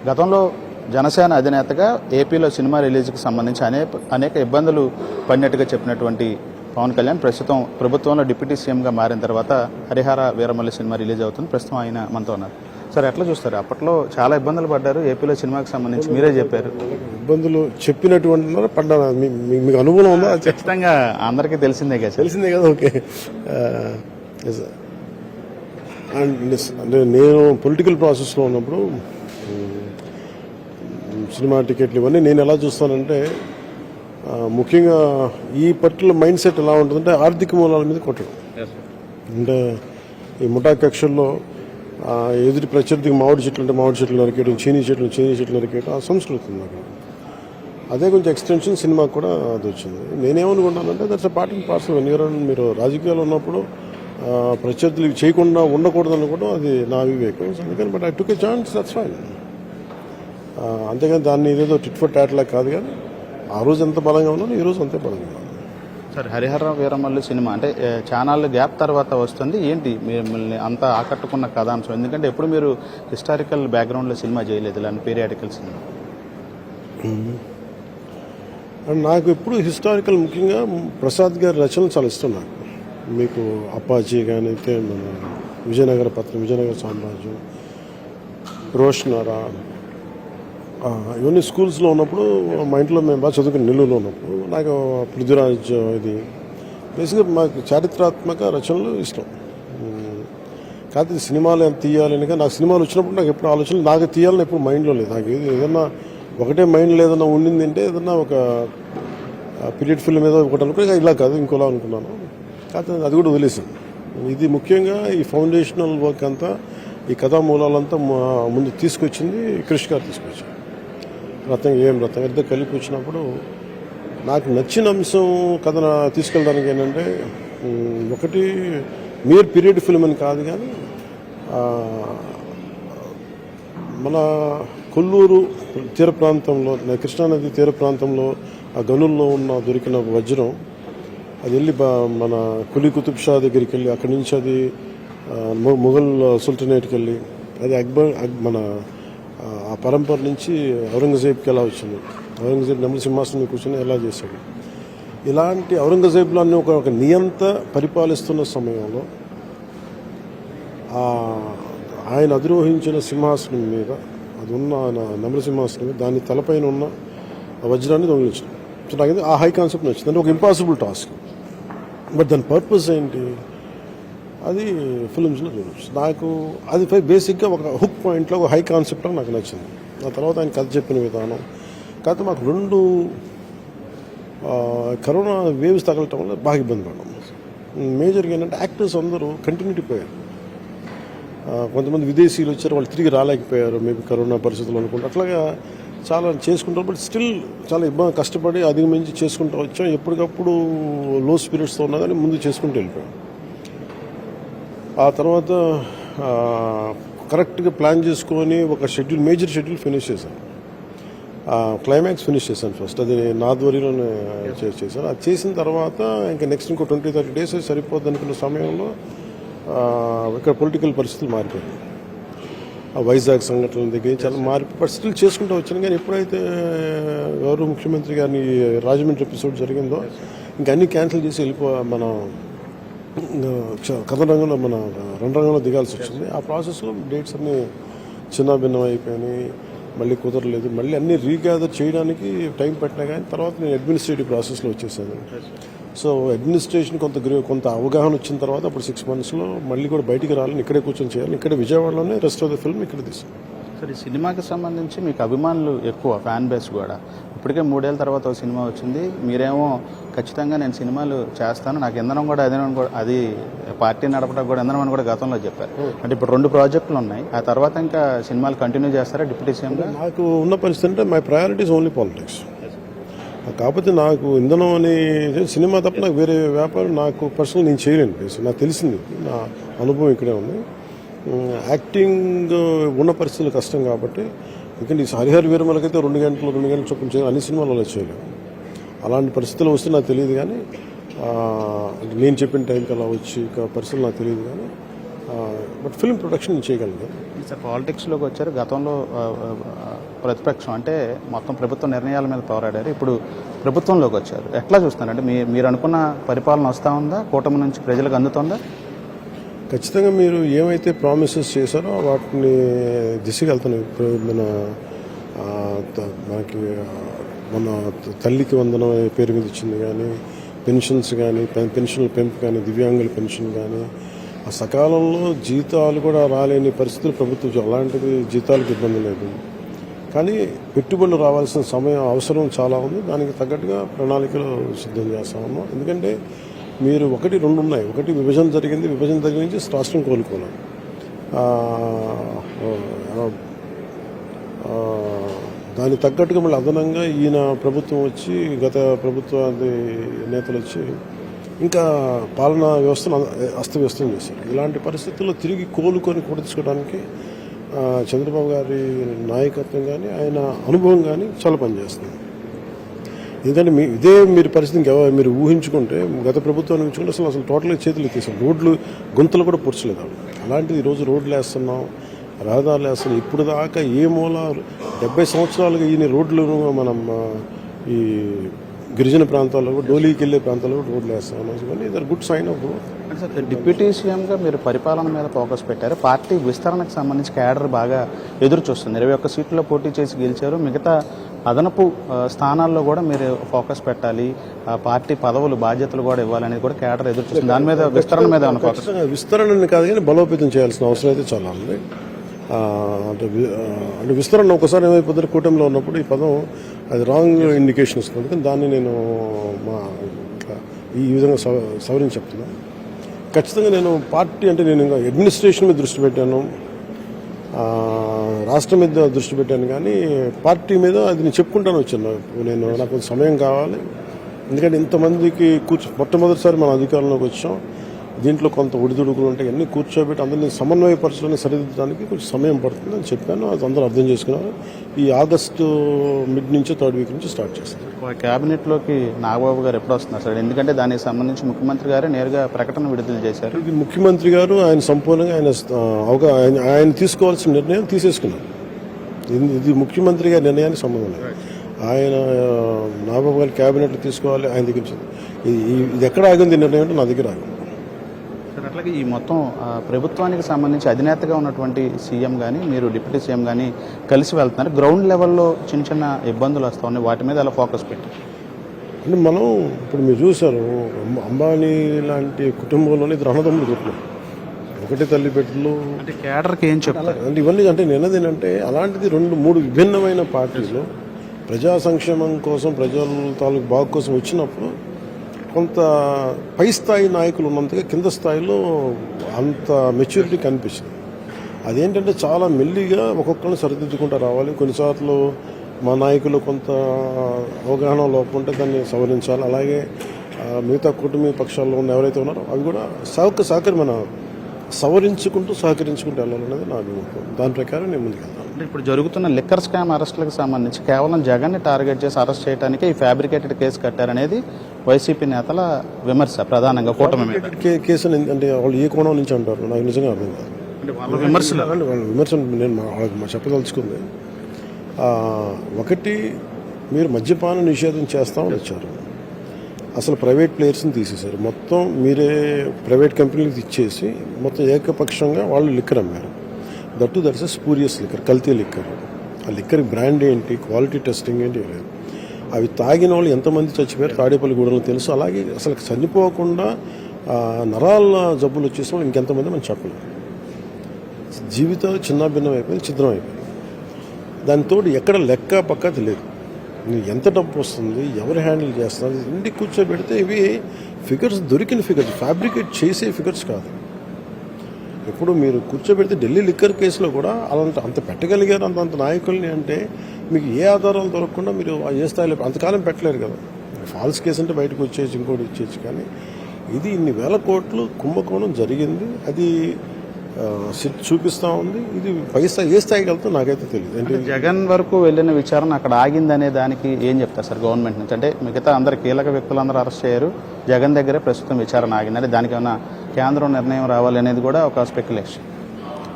గతంలో జనసేన అధినేతగా ఏపీలో సినిమా రిలీజ్కి సంబంధించి అనేక ఇబ్బందులు పడినట్టుగా చెప్పినటువంటి పవన్ కళ్యాణ్ ప్రస్తుతం ప్రభుత్వంలో డిప్యూటీ సీఎంగా మారిన తర్వాత హరిహర వీరమల్లి సినిమా రిలీజ్ అవుతుంది. ప్రస్తుతం ఆయన మనతో ఉన్నారు. సార్, ఎట్లా చూస్తారు? అప్పట్లో చాలా ఇబ్బందులు పడ్డారు ఏపీలో సినిమాకి సంబంధించి, మీరే చెప్పారు. ఇబ్బందులు చెప్పినటువంటి పడ్డాను. మీకు అనుభవం ఉందా? ఖచ్చితంగా అందరికీ తెలిసిందే కదా. తెలిసిందే కదా. ఓకే. అంటే నేను పొలిటికల్ ప్రాసెస్లో ఉన్నప్పుడు సినిమా టికెట్లు ఇవన్నీ నేను ఎలా చూస్తానంటే, ముఖ్యంగా ఈ పర్టికులర్ మైండ్ సెట్ ఎలా ఉంటుందంటే ఆర్థిక మూలాల మీద కొట్టడం. అంటే ఈ ముఠా కక్షల్లో ఎదుటి ప్రత్యర్థికి మామిడి చెట్లు అంటే మామిడి చెట్లు నరికేయడం, చీనీ చెట్లు నరికేయడం ఆ సంస్కృతి ఉంది అక్కడ. అదే కొంచెం ఎక్స్టెన్షన్ సినిమాకి కూడా అది వచ్చింది. నేనేమనుకున్నానంటే that's a part and parcel. మీరు రాజకీయాలు ఉన్నప్పుడు ప్రత్యర్థులకు చేయకుండా ఉండకూడదు అనుకోవడం అది నా వివేకం. అందుకని but I took a chance, that's fine. అంతేగాని దాన్ని ఏదేదో టిట్ ఫర్ టాట్ లా కాదు. కానీ ఆ రోజు ఎంత బలంగా ఉన్నాను, ఈ రోజు అంతే బలంగా ఉన్నాను. సార్, హరిహర వీరమల్లి సినిమా అంటే ఛానల్ గ్యాప్ తర్వాత వస్తుంది. ఏంటి మిమ్మల్ని అంత ఆకట్టుకున్న కథాంశం? ఎందుకంటే ఎప్పుడు మీరు హిస్టారికల్ బ్యాక్గ్రౌండ్లో సినిమా చేయలేదు, ఇలాంటి పీరియాడికల్ సినిమా. నాకు ఎప్పుడు హిస్టారికల్, ముఖ్యంగా ప్రసాద్ గారి రచనలు చాలా ఇష్టం నాకు. మీకు అప్పాజీ కానీ అయితే మన విజయనగర పత్రం, విజయనగర సామ్రాజ్యం, రోషనారా, ఇవన్నీ స్కూల్స్లో ఉన్నప్పుడు మా ఇంట్లో మేము బాగా చదువుకుని నెల్లూరులో ఉన్నప్పుడు నాకు పృథ్వీరాజ్ ఇది బేసిక్గా మాకు చారిత్రాత్మక రచనలు ఇష్టం. కాకపోతే సినిమాలు ఎంత తీయాలని, నాకు సినిమాలు వచ్చినప్పుడు నాకు ఎప్పుడు ఆలోచనలు నాకు తీయాలని ఎప్పుడు మైండ్లో లేదు. నాకు ఏదన్నా ఒకటే మైండ్లో ఏదన్నా ఉండింది అంటే ఏదన్నా ఒక పీరియడ్ ఫిల్మ్ ఏదో ఒకటి అనుకుని ఇలా కాదు ఇంకోలా అనుకున్నాను. కాకపోతే అది కూడా వదిలేసాను. ఇది ముఖ్యంగా ఈ ఫౌండేషనల్ వర్క్ అంతా, ఈ కథా మూలాలంతా ముందు తీసుకొచ్చింది క్రిష్ గారు తీసుకొచ్చారు. రత్నం ఇద్దరు కలిపి వచ్చినప్పుడు నాకు నచ్చిన అంశం కథ తీసుకెళ్ళడానికి ఏంటంటే, ఒకటి మీరు పీరియడ్ ఫిల్మ్ అని కాదు కానీ మన కొల్లూరు తీర ప్రాంతంలో, కృష్ణానది తీర ప్రాంతంలో ఆ గనుల్లో దొరికిన వజ్రం అది వెళ్ళి మన కులీ కుతుబ్ షా దగ్గరికి వెళ్ళి అక్కడి నుంచి అది మొఘల్ సుల్తనేట్కి వెళ్ళి అది మన ఆ పరంపర నుంచి ఔరంగజేబ్కి ఎలా వచ్చింది, ఔరంగజేబ్ నెమలి సింహాసనం కూర్చొని ఎలా చేశాడు. ఇలాంటి ఔరంగజేబ్లో అన్ని ఒక నియంత పరిపాలిస్తున్న సమయంలో ఆయన అధిరోహించిన సింహాసనం మీద, అది ఉన్న నెమలి సింహాసనం మీద దాని తలపైన ఉన్న వజ్రాన్ని దొంగిలించడం. సో నాకు ఆ హై కాన్సెప్ట్ నచ్చింది. అంటే ఒక ఇంపాసిబుల్ టాస్క్, బట్ దాని పర్పస్ ఏంటి అది ఫిల్మ్స్లో చూడవచ్చు. నాకు అది బేసిక్గా ఒక హుక్ పాయింట్లో ఒక హై కాన్సెప్ట్లో నాకు నచ్చింది. ఆ తర్వాత ఆయన కథ చెప్పిన విధానం. కాకపోతే మాకు 2 కరోనా వేవ్స్ తగలటం వల్ల బాగా ఇబ్బంది పడ్డాం. మేజర్గా ఏంటంటే యాక్టర్స్ అందరూ కంటిన్యూటీ పోయారు. కొంతమంది విదేశీయులు వచ్చారు, వాళ్ళు తిరిగి రాలేకపోయారు మేబీ కరోనా పరిస్థితులు అనుకుంటా. అట్లాగా చాలా చేసుకుంటారు. బట్ స్టిల్ చాలా ఇబ్బంది, కష్టపడి అధిగమించి చేసుకుంటూ వచ్చాం. ఎప్పటికప్పుడు లో స్పిరిట్స్తో ఉన్నా కానీ ముందు చేసుకుంటూ వెళ్ళిపోయాం. ఆ తర్వాత కరెక్ట్గా ప్లాన్ చేసుకొని ఒక మేజర్ షెడ్యూల్ ఫినిష్ చేశాను. క్లైమాక్స్ ఫినిష్ చేశాను ఫస్ట్. అది నా ధ్వరిలోనే చేశాను. అది చేసిన తర్వాత ఇంకా నెక్స్ట్ ఇంకో 20-30 డేస్ సరిపోద్ది అనుకున్న సమయంలో ఇక్కడ పొలిటికల్ పరిస్థితులు మారిపోయాయి. ఆ వైజాగ్ సంఘటనల దగ్గర చాలా మారిపోయి, బట్ స్టిల్ చేసుకుంటూ వచ్చాను. కానీ ఎప్పుడైతే గౌరవ ముఖ్యమంత్రి గారిని రాజమండ్రి ఎపిసోడ్ జరిగిందో ఇంకా అన్నీ క్యాన్సిల్ చేసి మన కథ రంగంలో మన రంగంలో దిగాల్సి వచ్చింది. ఆ ప్రాసెస్లో డేట్స్ అన్నీ చిన్నభిన్నం అయిపోయినాయి. మళ్ళీ కుదరలేదు. మళ్ళీ అన్నీ రీగ్యాదర్ చేయడానికి టైం పట్టినా కానీ తర్వాత నేను అడ్మినిస్ట్రేటివ్ ప్రాసెస్లో వచ్చేసాను. సో అడ్మినిస్ట్రేషన్ కొంత అవగాహన వచ్చిన తర్వాత అప్పుడు 6 monthsలో మళ్ళీ కూడా బయటికి రావాలని, ఇక్కడే కూర్చొని చేయాలి. ఇక్కడే విజయవాడలోనే రెస్ట్ ఆఫ్ ద ఫిల్మ్ ఇక్కడ తీసాను. సార్, ఈ సినిమాకి సంబంధించి మీకు అభిమానులు ఎక్కువ, ఫ్యాన్ బేస్ కూడా. ఇప్పటికే 3 ఏళ్ళ తర్వాత ఒక సినిమా వచ్చింది. మీరేమో ఖచ్చితంగా నేను సినిమాలు చేస్తాను, నాకు ఇంధనం కూడా అది పార్టీ నడపడానికి కూడా ఇంధనం అని కూడా గతంలో చెప్పారు. అంటే ఇప్పుడు 2 ప్రాజెక్టులు ఉన్నాయి. ఆ తర్వాత ఇంకా సినిమాలు కంటిన్యూ చేస్తారా డిప్యూటీ సీఎంగా? నాకు ఉన్న పరిస్థితి అంటే మై ప్రయారిటీస్ ఓన్లీ పాలిటిక్స్. కాకపోతే నాకు ఇంధనం అనే సినిమా తప్ప నాకు వేరే వ్యాపారం నాకు పర్సనల్ నేను చేయలేను. నాకు తెలిసింది, నా అనుభవం ఇక్కడే ఉంది. యాక్టింగ్ ఉన్న పరిస్థితులు కష్టం కాబట్టి, ఎందుకంటే ఈ హరిహర వీరమలకైతే 2 గంటలు చొప్పున చేయాలి, అన్ని సినిమాలలో చేయలేము. అలాంటి పరిస్థితులు వస్తే నాకు తెలియదు. కానీ నేను చెప్పిన టైంకి అలా వచ్చి పరిస్థితులు నాకు తెలియదు. కానీ బట్ ఫిల్మ్ ప్రొడక్షన్ చేయగలను. సార్ పాలిటిక్స్లోకి వచ్చారు. గతంలో ప్రతిపక్షం అంటే మొత్తం ప్రభుత్వ నిర్ణయాల మీద పోరాడారు. ఇప్పుడు ప్రభుత్వంలోకి వచ్చారు. ఎట్లా చూస్తున్నారంటే మీరు అనుకున్న పరిపాలన వస్తూ ఉందా? కూటమి నుంచి ప్రజలకు అందుతుందా? ఖచ్చితంగా మీరు ఏమైతే ప్రామిసెస్ చేశారో వాటిని దిశగా వెళ్తున్నాయి. ఇప్పుడు మనకి మన తల్లికి వందనం పేరు మీద ఇచ్చింది కానీ, పెన్షన్స్ కానీ, పెన్షన్ల పెంపు కానీ, దివ్యాంగుల పెన్షన్ కానీ, ఆ సకాలంలో జీతాలు కూడా రాలేని పరిస్థితులు ప్రభుత్వం. అలాంటిది జీతాలకు ఇబ్బంది లేదు, కానీ పెట్టుబడులు రావాల్సిన సమయం అవసరం చాలా ఉంది. దానికి తగ్గట్టుగా ప్రణాళికలు సిద్ధం చేస్తా ఉన్నాం. ఎందుకంటే మీరు ఒకటి రెండు ఉన్నాయి. ఒకటి విభజన జరిగింది, విభజన దగ్గర నుంచి రాష్ట్రం కోలుకోలేం. దానికి తగ్గట్టుగా మళ్ళీ అదనంగా ఈయన ప్రభుత్వం వచ్చి, గత ప్రభుత్వ నేతలు వచ్చి ఇంకా పాలనా వ్యవస్థను అస్తవ్యస్తం చేశారు. ఇలాంటి పరిస్థితుల్లో తిరిగి కోలుకొని కూడా తీసుకోవడానికి చంద్రబాబు గారి నాయకత్వం కానీ, ఆయన అనుభవం కానీ చాలా పనిచేస్తుంది. ఎందుకంటే మీరు పరిస్థితి మీరు ఊహించుకుంటే, గత ప్రభుత్వాన్ని ఊహించుకుంటే అసలు టోటల్గా చేతులు ఎత్తేసాం. రోడ్లు గుంతలు కూడా పూడ్చలేదు. అలాంటిది ఈరోజు రోడ్లు వేస్తున్నాం, రహదారులు వేస్తున్నాం. ఇప్పుడు దాకా ఏ మూల 70 సంవత్సరాలుగా ఈయన రోడ్లు మనం ఈ గిరిజన ప్రాంతాల్లో, డోలీకి వెళ్ళే ప్రాంతాల్లో కూడా రోడ్లు వేస్తాం. ఇది గుడ్ సైన్ ఆఫ్. డిప్యూటీ సీఎంగా మీరు పరిపాలన మీద ఫోకస్ పెట్టారు. పార్టీ విస్తరణకు సంబంధించి క్యాడర్ బాగా ఎదురు చూస్తుంది. 21 సీట్లలో పోటీ చేసి గెలిచారు. మిగతా అదనపు స్థానాల్లో కూడా మీరు ఫోకస్ పెట్టాలి, పార్టీ పదవులు బాధ్యతలు కూడా ఇవ్వాలనేది కూడా క్యాడర్ ఎదురు చూస్తుంది. దాని మీద విస్తరణ మీద ఫోకస్. విస్తరణని కాదు కానీ బలోపేతం చేయాల్సిన అవసరం అయితే చాలా ఉంది. అంటే విస్తరణ ఒకసారి ఏమైపోతుంది, కూటమిలో ఉన్నప్పుడు ఈ పదం అది రాంగ్ ఇండికేషన్ ఇస్తుంది. కానీ దాన్ని నేను ఈ విధంగా సవరించి చెప్తున్నాను. ఖచ్చితంగా నేను పార్టీ అంటే నేను ఇంకా అడ్మినిస్ట్రేషన్ మీద దృష్టి పెట్టాను, రాష్ట్రం మీద దృష్టి పెట్టాను, కానీ పార్టీ మీద అది నేను చెప్పుకుంటాను వచ్చాను. నాకు కొంచెం సమయం కావాలి. ఎందుకంటే ఇంతమందికి మొట్టమొదటిసారి మన అధికారంలోకి వచ్చాం. దీంట్లో కొంత ఒడిదుడుకులు ఉంటాయి. అన్నీ కూర్చోబెట్టి అందరినీ సమన్వయపరచడానికి, సరిదిద్దడానికి కొంచెం సమయం పడుతుంది అని చెప్పాను. అది అందరూ అర్థం చేసుకున్నారు. ఈ ఆగస్టు మిడ్ నుంచి 3rd వీక్ నుంచి స్టార్ట్ చేస్తారు. క్యాబినెట్లోకి నాగబాబు గారు ఎప్పుడు వస్తున్నారు సార్? ఎందుకంటే దానికి సంబంధించి ముఖ్యమంత్రి గారే నేరుగా ప్రకటన విడుదల చేశారు. ఇది ముఖ్యమంత్రి గారు ఆయన సంపూర్ణంగా ఆయన తీసుకోవాల్సిన నిర్ణయం తీసేసుకున్నారు. ఇది ముఖ్యమంత్రి గారి నిర్ణయానికి సంబంధం లేదు. ఆయన నాగబాబు గారి క్యాబినెట్లో తీసుకోవాలి, ఆయన దగ్గర ఇది ఎక్కడ ఆగింది నిర్ణయం అంటే నా దగ్గర ఆగింది. అట్లాగే ఈ మొత్తం ప్రభుత్వానికి సంబంధించి అధినేతగా ఉన్నటువంటి సీఎం కానీ, మీరు డిప్యూటీ సీఎం కానీ కలిసి వెళ్తున్నారు. గ్రౌండ్ లెవెల్లో చిన్న చిన్న ఇబ్బందులు వస్తూ ఉన్నాయి. వాటి మీద అలా ఫోకస్ పెట్టి అంటే మనం ఇప్పుడు మీరు చూసారు, అంబానీ లాంటి కుటుంబంలోనే 2 అన్నదమ్ములు కొట్టినారు. ఒకటి తల్లి బిడ్డలు. అంటే క్యాడర్కి ఏం చెప్తారు అంటే ఇవన్నీ అంటే నేను ఏంటంటే అలాంటిది 2-3 విభిన్నమైన పార్టీలు ప్రజా సంక్షేమం కోసం, ప్రజల తాలూకు బాగు కోసం వచ్చినప్పుడు కొంత పై స్థాయి నాయకులు ఉన్నంతగా కింద స్థాయిలో అంత మెచ్యూరిటీ కనిపిస్తుంది. అదేంటంటే చాలా మెల్లిగా ఒక్కొక్కరిని సరిదిద్దుకుంటూ రావాలి. కొన్నిసార్లు మా నాయకులు కొంత అవగాహన లోపం ఉంటే దాన్ని సవరించాలి. అలాగే మిగతా కూటమి పక్షాల్లో ఉన్న ఎవరైతే ఉన్నారో అవి కూడా సహకరించుకుంటూ వెళ్ళాలనేది నా అభిమతం. దాని ప్రకారం నేను ముందుకెళ్తాను. అంటే ఇప్పుడు జరుగుతున్న లిక్కర్ స్కామ్ అరెస్టులకు సంబంధించి కేవలం జగన్ని టార్గెట్ చేసి అరెస్ట్ చేయడానికి ఈ ఫ్యాబ్రికేటెడ్ కేసు కట్టారనేది వైసీపీ నేతల విమర్శ ప్రధానంగా కూటమి మీద. కేసు అంటే వాళ్ళు ఏ కోణం నుంచి అంటారు నాకు నిజంగా అర్థం కాదు. వాళ్ళ విమర్శ నేను వాళ్ళకి చెప్పదలుచుకుంది. ఒకటి, మీరు మద్యపాన నిషేధం చేస్తామని వచ్చారు, అసలు ప్రైవేట్ ప్లేయర్స్ని తీసేశారు. మొత్తం మీరే ప్రైవేట్ కంపెనీలకు ఇచ్చేసి మొత్తం ఏకపక్షంగా వాళ్ళు లిక్కర్ అమ్మారు. దట్స్ స్పూరియస్ లిక్కర్, కల్తీ లిక్కర్. ఆ లిక్కర్ బ్రాండ్ ఏంటి, క్వాలిటీ టెస్టింగ్ ఏంటి లేదు. అవి తాగిన వాళ్ళు ఎంతమంది చచ్చిపోయారు తాడేపల్లిగూడలో తెలుసు. అలాగే అసలు చనిపోకుండా నరాల జబ్బులు వచ్చేసిన వాళ్ళు ఇంకెంతమంది మనం చెప్పలేము. జీవితాలు చిన్నాభిన్నం అయిపోయింది, ఛిద్రం అయిపోయింది. దానితో ఎక్కడ లెక్క పక్క తెలియదు. ఎంత డబ్బు వస్తుంది, ఎవరు హ్యాండిల్ చేస్తున్నారు, ఇంటికి కూర్చోబెడితే ఇవి ఫిగర్స్, దొరికిన ఫిగర్స్, ఫ్యాబ్రికేట్ చేసే ఫిగర్స్ కాదు. ఇప్పుడు మీరు కూర్చోబెడితే ఢిల్లీ లిక్కర్ కేసులో కూడా అంత పెట్టగలిగారు అంత నాయకుల్ని అంటే మీకు ఏ ఆధారాలు దొరకకుండా మీరు ఏ స్థాయిలో అంతకాలం పెట్టలేరు కదా. ఫాల్స్ కేసు అంటే బయటకు వచ్చేసి ఇంకోటి ఇచ్చేసి, కానీ ఇది ఇన్ని వేల కోట్లు కుంభకోణం జరిగింది. అది చూపిస్తూ ఉంది. ఇది ఏ స్థాయికి వెళ్తా నాకైతే తెలియదు. అంటే జగన్ వరకు వెళ్ళిన విచారణ అక్కడ ఆగిందనే దానికి ఏం చెప్తారు సార్ గవర్నమెంట్ నుంచి? అంటే మిగతా అందరు కీలక వ్యక్తులందరూ అరెస్ట్ అయ్యారు, జగన్ దగ్గరే ప్రస్తుతం విచారణ ఆగింది. అంటే దానికి ఏమైనా కేంద్రం నిర్ణయం రావాలి అనేది కూడా ఒక స్పెక్యులేషన్.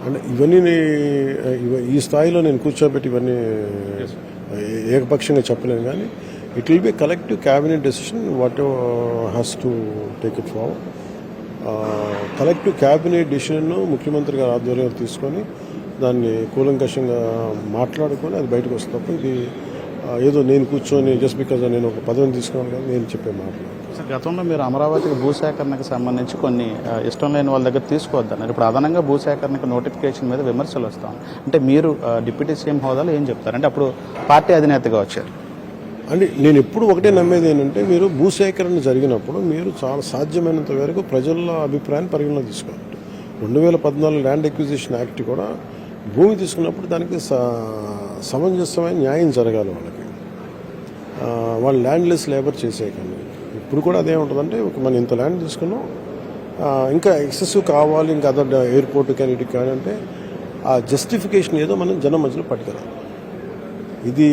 అంటే ఈ స్థాయిలో నేను కూర్చోబెట్టి ఇవన్నీ ఏకపక్షంగా చెప్పలేను, కానీ it will be collective cabinet decision what has to take it forward. Collective cabinet decision ముఖ్యమంత్రి గారి ఆధ్వర్యంలో తీసుకొని దాన్ని కూలంకషంగా మాట్లాడుకొని అది బయటకు వస్తే తప్ప ఇది ఏదో నేను కూర్చొని జస్ట్ బికాజ్ నేను ఒక పదవిని తీసుకోవాలి కానీ నేను చెప్పే మాటలు. సార్, గతంలో మీరు అమరావతికి భూసేకరణకు సంబంధించి కొన్ని ఇష్టం లేని వాళ్ళ దగ్గర తీసుకోవద్దన్నారు. ఇప్పుడు అదనంగా భూసేకరణకు నోటిఫికేషన్ మీద విమర్శలు వస్తాం. అంటే మీరు డిప్యూటీ సీఎం హోదాలో ఏం చెప్తారు? అంటే అప్పుడు పార్టీ అధినేతగా వచ్చారు. అంటే నేను ఎప్పుడు ఒకటే నమ్మేది ఏంటంటే, మీరు భూసేకరణ జరిగినప్పుడు మీరు చాలా సాధ్యమైనంత వరకు ప్రజల అభిప్రాయాన్ని పరిగణలోకి తీసుకోవాలి. 2014 ల్యాండ్ ఎక్విజిషన్ యాక్ట్ కూడా భూమి తీసుకున్నప్పుడు దానికి సమంజసమైన న్యాయం జరగాలి వాళ్ళకి. వాళ్ళు ల్యాండ్లెస్ లేబర్ చేసేయకండి. ఇప్పుడు కూడా అదే ఉంటుందంటే, మనం ఇంత ల్యాండ్ తీసుకున్నాం, ఇంకా ఎక్సెసివ్ కావాలి, ఇంకా అదర్ ఎయిర్పోర్ట్ కానీ ఇటు కానీ అంటే ఆ జస్టిఫికేషన్ ఏదో మనం జనం మధ్యలో పట్టుకురాలి. ఇది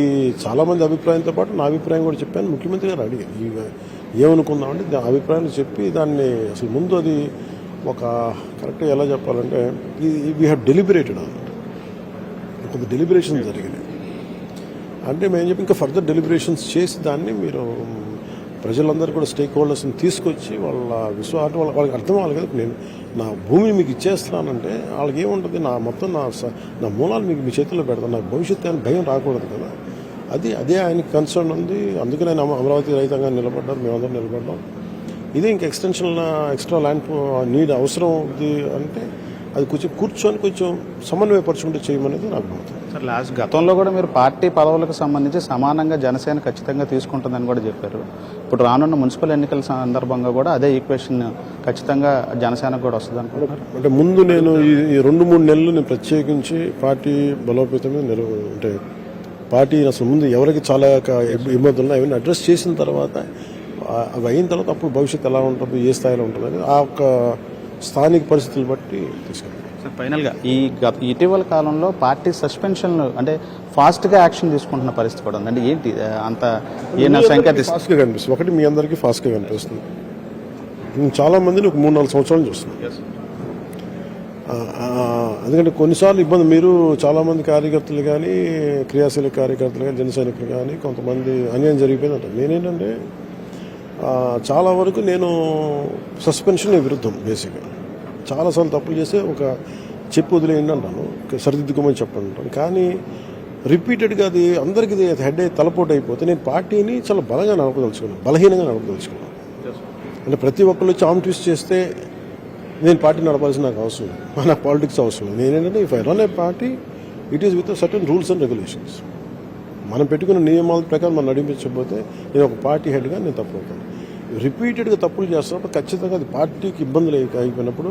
చాలామంది అభిప్రాయంతో పాటు నా అభిప్రాయం కూడా చెప్పాను. ముఖ్యమంత్రి గారు అడిగారు ఏమనుకుందామంటే అభిప్రాయాలు చెప్పి దాన్ని అసలు ముందు అది ఒక కరెక్ట్గా ఎలా చెప్పాలంటే వీ హ్యావ్ డెలిబరేటెడ్ అన్నమాట. కొంత డెలిబరేషన్ జరిగినాయి. అంటే మేము చెప్పి ఇంకా ఫర్దర్ డెలిబరేషన్స్ చేసి దాన్ని మీరు ప్రజలందరూ కూడా స్టేక్ హోల్డర్స్ని తీసుకొచ్చి వాళ్ళ విశ్వాసం వాళ్ళకి అర్థం అవ్వాలి కదా. నేను నా భూమిని మీకు ఇచ్చేస్తున్నానంటే వాళ్ళకి ఏముంటుంది, మొత్తం నా మూలాలు మీకు మీ చేతుల్లో పెడతాను, నాకు భవిష్యత్తు అని భయం రాకూడదు కదా. అదే ఆయనకి కన్సర్న్ ఉంది. అందుకని ఆయన అమరావతి రైతాంగాన్ని నిలబడ్డారు, మేమందరం నిలబడ్డాం. ఇదే ఇంకా ఎక్స్ట్రా ల్యాండ్ నీడ్ అవసరం ఉంది అంటే అది కొంచెం సమన్వయపరచుకుంటే చేయమనేది నాకు నమ్మకం. సార్, గతంలో కూడా మీరు పార్టీ పదవులకు సంబంధించి సమానంగా జనసేన ఖచ్చితంగా తీసుకుంటుందని కూడా చెప్పారు. ఇప్పుడు రానున్న మున్సిపల్ ఎన్నికల సందర్భంగా కూడా అదే ఈక్వేషన్ ఖచ్చితంగా జనసేనకు కూడా వస్తుంది అనుకుంటున్నారు. అంటే ముందు నేను ఈ 2-3 నెలలు నేను ప్రత్యేకించి పార్టీ బలోపేతమే అంటే పార్టీ అసలు ముందు ఎవరికి చాలా ఇబ్బందులు అవన్నీ అడ్రస్ చేసిన తర్వాత అవి అయిన తర్వాత అప్పుడు భవిష్యత్తు ఎలా ఉంటుంది, ఏ స్థాయిలో ఉంటుంది అనేది ఆ ఒక్క స్థానిక పరిస్థితులు బట్టి తీసుకెళ్ళాలి. సార్, ఫైనల్గా ఇటీవల కాలంలో పార్టీ సస్పెన్షన్లు అంటే ఫాస్ట్గా యాక్షన్ తీసుకుంటున్న పరిస్థితి కూడా ఉంది. అంటే ఏంటి అంత సంఖ్య ఫాస్ట్గా కనిపిస్తుంది? ఒకటి మీ అందరికీ ఫాస్ట్గా కనిపిస్తుంది. చాలా మందిని ఒక 3-4 సంవత్సరాలు చూస్తున్నాం. ఎందుకంటే కొన్నిసార్లు ఇబ్బంది మీరు చాలామంది కార్యకర్తలు కానీ క్రియాశీల కార్యకర్తలు కానీ జన సైనికులు కానీ కొంతమంది అన్యాయం జరిగిపోయింది అంటారు. నేనేంటంటే చాలా వరకు నేను సస్పెన్షన్ విరుద్ధం. బేసిక్గా చాలాసార్లు తప్పులు చేస్తే ఒక చెప్పు వదిలేయండి అంటాను, సరిదిద్దుకోమని చెప్పండి అంటాను. కానీ రిపీటెడ్గా అది అందరికీ హెడ్ తలపోటు అయిపోతే నేను పార్టీని చాలా బలంగా నడపదలుచుకున్నాను, బలహీనంగా నడపదలుచుకున్నాను. అంటే ప్రతి ఒక్కళ్ళు వచ్చి ఆమ్ ట్విస్ట్ చేస్తే నేను పార్టీ నడపాల్సిన నాకు అవసరం లేదు, నాకు పాలిటిక్స్ అవసరం లేదు. నేనేంటంటే if I run A party it is with certain rules and regulations. మనం పెట్టుకున్న నియమాల ప్రకారం మనం నడిపించకపోతే నేను ఒక పార్టీ హెడ్గా నేను తప్పుతాను. రిపీటెడ్గా తప్పులు చేస్తున్నప్పుడు ఖచ్చితంగా అది పార్టీకి ఇబ్బందులు అయిపోయినప్పుడు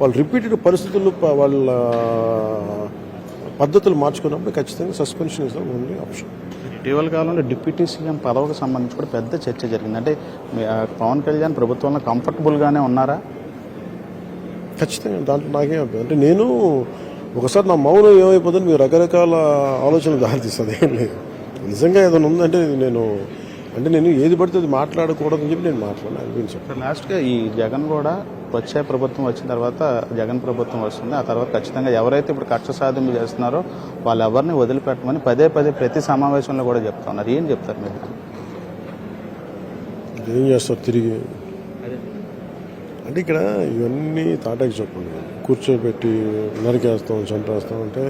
వాళ్ళు రిపీటెడ్ పరిస్థితుల్లో వాళ్ళ పద్ధతులు మార్చుకున్నప్పుడు ఖచ్చితంగా suspension is the only option. ఇటీవల కాలంలో డిప్యూటీ సీఎం పదవికి సంబంధించి కూడా పెద్ద చర్చ జరిగింది. అంటే పవన్ కళ్యాణ్ ప్రభుత్వంలో కంఫర్టబుల్గానే ఉన్నారా? ఖచ్చితంగా దాంట్లో నాకేం అంటే నేను ఒకసారి నా మౌనం ఏమైపోతుంది మీరు రకరకాల ఆలోచనలు దారితీస్తుంది. ఏం లేదు, నిజంగా ఏదైనా ఉందంటే నేను ఏది పడితే అది మాట్లాడకూడదని చెప్పి నేను మాట్లాడాను అనిపించాను. లాస్ట్గా ఈ జగన్ కూడా వచ్చే ప్రభుత్వం వచ్చిన తర్వాత జగన్ ప్రభుత్వం వస్తుంది, ఆ తర్వాత ఖచ్చితంగా ఎవరైతే ఇప్పుడు కక్ష సాధింపు చేస్తున్నారో వాళ్ళు ఎవరిని వదిలిపెట్టమని పదే ప్రతి సమావేశంలో కూడా చెప్తా ఉన్నారు. ఏం చెప్తారు మీరు? ఏం చేస్తారు తిరిగి అంటే ఇక్కడ ఇవన్నీ తాటాకి చెప్పండి, కూర్చోబెట్టి నరికేస్తాం చంపేస్తాం అంటే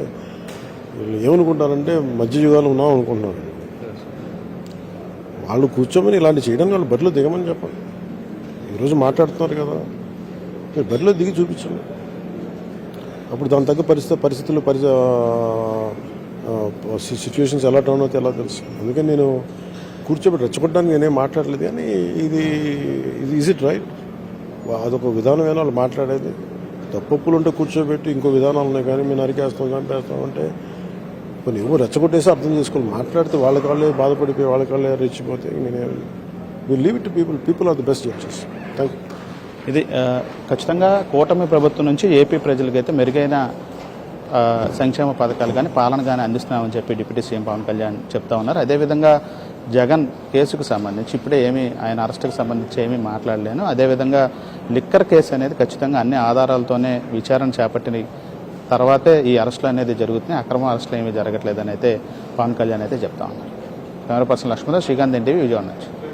వీళ్ళు ఏమనుకుంటారంటే మధ్య యుగాలు ఉన్నాం అనుకుంటున్నారు. వాళ్ళు కూర్చోమని ఇలాంటి చేయడానికి వాళ్ళు బరిలో దిగమని చెప్పండి. ఈరోజు మాట్లాడుతున్నారు కదా, మీరు బరిలో దిగి చూపించండి. అప్పుడు దాని తగ్గ పరిస్థితులు సిచ్యువేషన్స్ ఎలా టర్న్ అవుతాయి ఎలా తెలుసు. అందుకని నేను కూర్చోబెట్టి రెచ్చగొట్టడానికి నేనేం మాట్లాడలేదు. కానీ ఇది ఈజ్ ఇట్ రైట్? అదొక విధానమేనా వాళ్ళు మాట్లాడేది? తప్పులు ఉంటే కూర్చోబెట్టి ఇంకో విధానాలు ఉన్నాయి, కానీ మేము నరికేస్తాం చంపేస్తాం అంటే కొన్ని ఎవరు రెచ్చగొట్టేసి అర్థం చేసుకోవాలి. మాట్లాడితే వాళ్ళకి వాళ్ళే బాధపడిపోయి వాళ్ళకి వాళ్ళే రెచ్చిపోతే నేనే will leave it to people are the best judges. Thank you. ఇది ఖచ్చితంగా కూటమి ప్రభుత్వం నుంచి ఏపీ ప్రజలకైతే మెరుగైన సంక్షేమ పథకాలు కానీ పాలన కానీ అందిస్తున్నామని చెప్పి డిప్యూటీ సీఎం పవన్ కళ్యాణ్ చెప్తా ఉన్నారు. అదేవిధంగా జగన్ కేసుకు సంబంధించి ఇప్పుడే ఆయన అరెస్టుకు సంబంధించి ఏమీ మాట్లాడలేను. అదేవిధంగా లిక్కర్ కేసు అనేది ఖచ్చితంగా అన్ని ఆధారాలతోనే విచారణ చేపట్టి తర్వాతే ఈ అరెస్టులు అనేది జరుగుతున్నాయి. అక్రమ అరెస్టులు ఏమీ జరగట్లేదని అయితే పవన్ కళ్యాణ్ అయితే చెప్తా ఉన్నారు. Camera person Lakshman, Srikanth NTV, Vijayawada నుంచి.